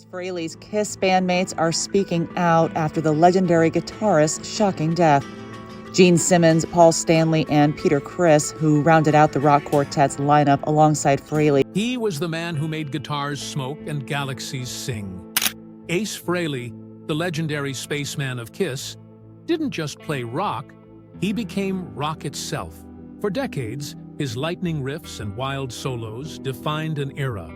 Frehley's Kiss bandmates are speaking out after the legendary guitarist's shocking death. Gene Simmons, Paul Stanley, and Peter Criss, who rounded out the rock quartet's lineup alongside Frehley. He was the man who made guitars smoke and galaxies sing. Ace Frehley, the legendary spaceman of Kiss, didn't just play rock, he became rock itself. For decades, his lightning riffs and wild solos defined an era,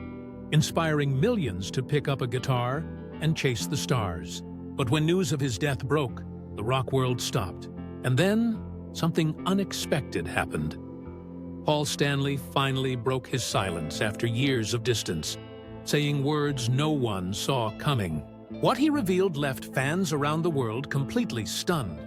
inspiring millions to pick up a guitar and chase the stars. But when news of his death broke, the rock world stopped. And then, something unexpected happened. Paul Stanley finally broke his silence after years of distance, saying words no one saw coming. What he revealed left fans around the world completely stunned.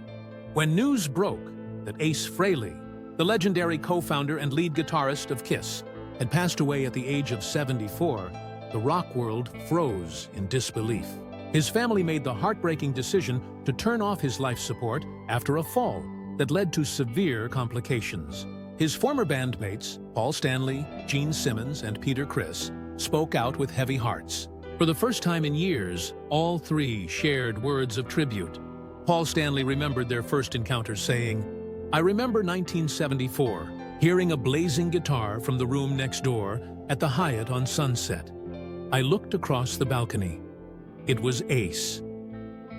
When news broke that Ace Frehley, the legendary co-founder and lead guitarist of Kiss, had passed away at the age of 74, the rock world froze in disbelief. His family made the heartbreaking decision to turn off his life support after a fall that led to severe complications. His former bandmates, Paul Stanley, Gene Simmons, and Peter Criss, spoke out with heavy hearts. For the first time in years, all three shared words of tribute. Paul Stanley remembered their first encounter, saying, "I remember 1974, hearing a blazing guitar from the room next door at the Hyatt on Sunset. I looked across the balcony. It was Ace."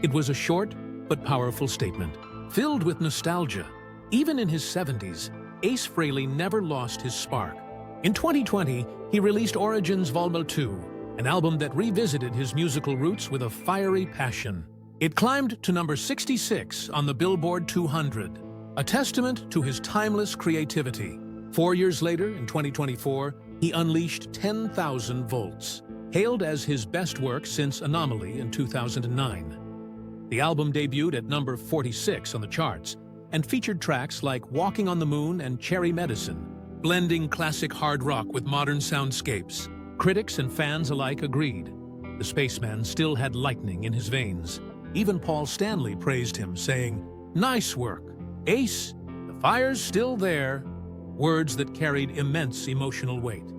It was a short but powerful statement, filled with nostalgia. Even in his 70s, Ace Frehley never lost his spark. In 2020, he released Origins Vol. 2, an album that revisited his musical roots with a fiery passion. It climbed to number 66 on the Billboard 200, a testament to his timeless creativity. 4 years later, in 2024, he unleashed 10,000 Volts, hailed as his best work since Anomaly in 2009. The album debuted at number 46 on the charts and featured tracks like Walking on the Moon and Cherry Medicine, blending classic hard rock with modern soundscapes. Critics and fans alike agreed. The spaceman still had lightning in his veins. Even Paul Stanley praised him, saying, "Nice work, Ace, the fire's still there," words that carried immense emotional weight.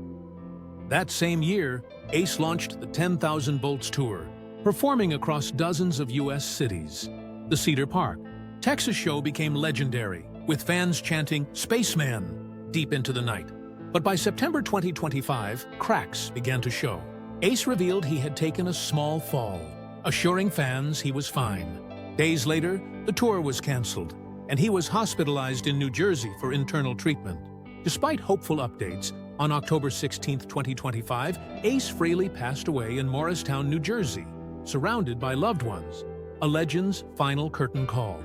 That same year, Ace launched the 10,000 Volts Tour, performing across dozens of U.S. cities. The Cedar Park, Texas show became legendary, with fans chanting "Spaceman" deep into the night. But by September 2025, cracks began to show. Ace revealed he had taken a small fall, assuring fans he was fine. Days later, the tour was canceled, and he was hospitalized in New Jersey for internal treatment. Despite hopeful updates, on October 16, 2025, Ace Frehley passed away in Morristown, New Jersey, surrounded by loved ones. A legend's final curtain call.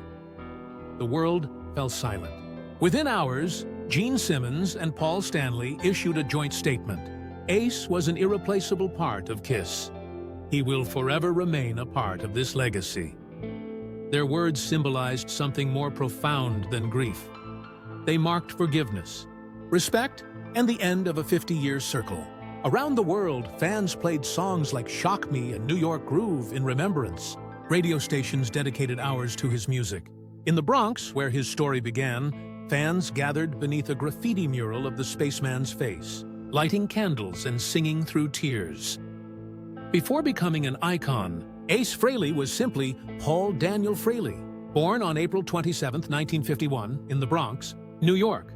The world fell silent. Within hours, Gene Simmons and Paul Stanley issued a joint statement. Ace was an irreplaceable part of Kiss. He will forever remain a part of this legacy. Their words symbolized something more profound than grief. They marked forgiveness, respect, and the end of a 50-year circle. Around the world, fans played songs like "Shock Me" and "New York Groove" in remembrance. Radio stations dedicated hours to his music. In the Bronx, where his story began, fans gathered beneath a graffiti mural of the spaceman's face, lighting candles and singing through tears. Before becoming an icon, Ace Frehley was simply Paul Daniel Frehley, born on April 27, 1951, in the Bronx, New York.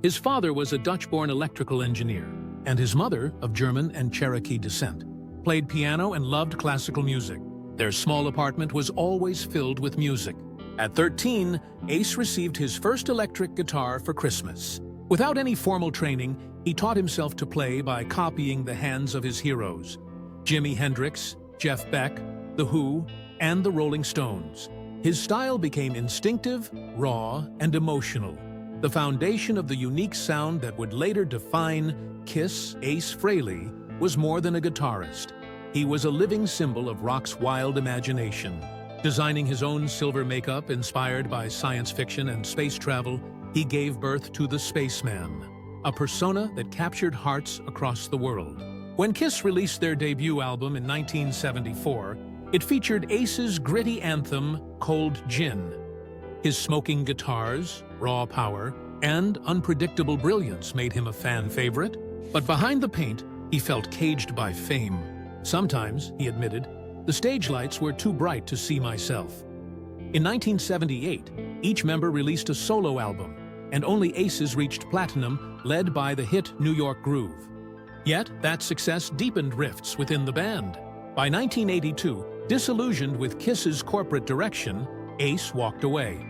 His father was a Dutch-born electrical engineer, and his mother, of German and Cherokee descent, played piano and loved classical music. Their small apartment was always filled with music. At 13, Ace received his first electric guitar for Christmas. Without any formal training, he taught himself to play by copying the hands of his heroes: Jimi Hendrix, Jeff Beck, The Who, and the Rolling Stones. His style became instinctive, raw, and emotional, the foundation of the unique sound that would later define Kiss. Ace Frehley was more than a guitarist. He was a living symbol of rock's wild imagination. Designing his own silver makeup inspired by science fiction and space travel, he gave birth to the Spaceman, a persona that captured hearts across the world. When Kiss released their debut album in 1974, it featured Ace's gritty anthem, Cold Gin. His smoking guitars, raw power, and unpredictable brilliance made him a fan favorite. But behind the paint, he felt caged by fame. Sometimes, he admitted, the stage lights were too bright to see myself. In 1978, each member released a solo album, and only Aces reached platinum, led by the hit New York Groove. Yet, that success deepened rifts within the band. By 1982, disillusioned with Kiss's corporate direction, Ace walked away.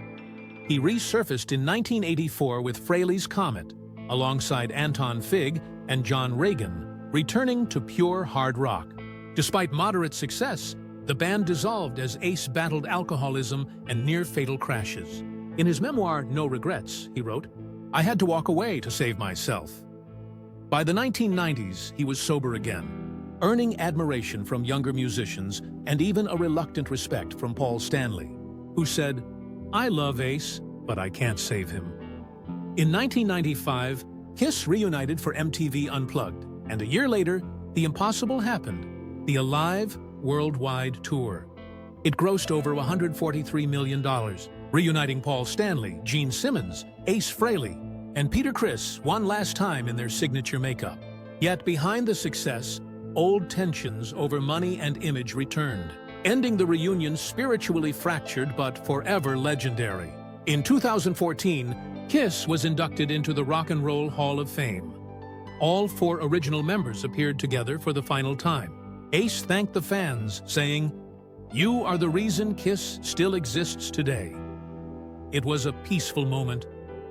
He resurfaced in 1984 with Frehley's Comet, alongside Anton Fig and John Reagan, returning to pure hard rock. Despite moderate success, the band dissolved as Ace battled alcoholism and near-fatal crashes. In his memoir, No Regrets, he wrote, "I had to walk away to save myself." By the 1990s, he was sober again, earning admiration from younger musicians and even a reluctant respect from Paul Stanley, who said, "I love Ace, but I can't save him." In 1995, Kiss reunited for MTV Unplugged, and a year later, the impossible happened, the Alive worldwide tour. It grossed over $143 million, reuniting Paul Stanley, Gene Simmons, Ace Frehley, and Peter Criss one last time in their signature makeup. Yet behind the success, old tensions over money and image returned, ending the reunion spiritually fractured but forever legendary. In 2014, Kiss was inducted into the Rock and Roll Hall of Fame. All 4 original members appeared together for the final time. Ace thanked the fans, saying, "You are the reason Kiss still exists today." It was a peaceful moment,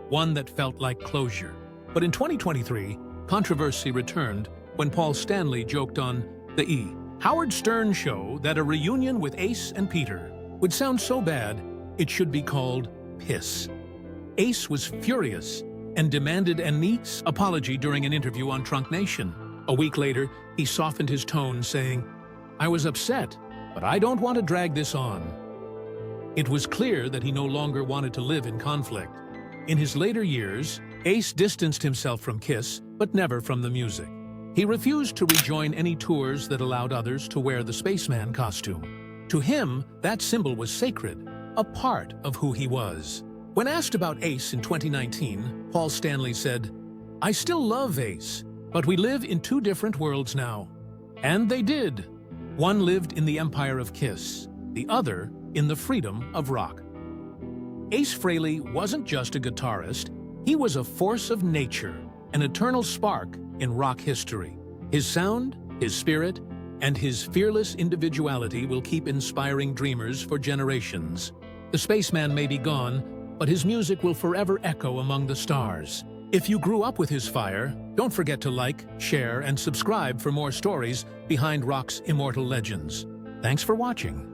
one that felt like closure. But in 2023, controversy returned when Paul Stanley joked on the Howard Stern show that a reunion with Ace and Peter would sound so bad, it should be called Piss. Ace was furious and demanded a neat apology during an interview on Trunk Nation. A week later, he softened his tone, saying, "I was upset, but I don't want to drag this on." It was clear that he no longer wanted to live in conflict. In his later years, Ace distanced himself from Kiss, but never from the music. He refused to rejoin any tours that allowed others to wear the spaceman costume. To him, that symbol was sacred, a part of who he was. When asked about Ace in 2019, Paul Stanley said, "I still love Ace, but we live in 2 different worlds now." And they did. One lived in the empire of Kiss, the other in the freedom of rock. Ace Frehley wasn't just a guitarist, he was a force of nature, an eternal spark in rock history. His sound, his spirit, and his fearless individuality will keep inspiring dreamers for generations. The spaceman may be gone, but his music will forever echo among the stars. If you grew up with his fire, don't forget to like, share, and subscribe for more stories behind rock's immortal legends. Thanks for watching.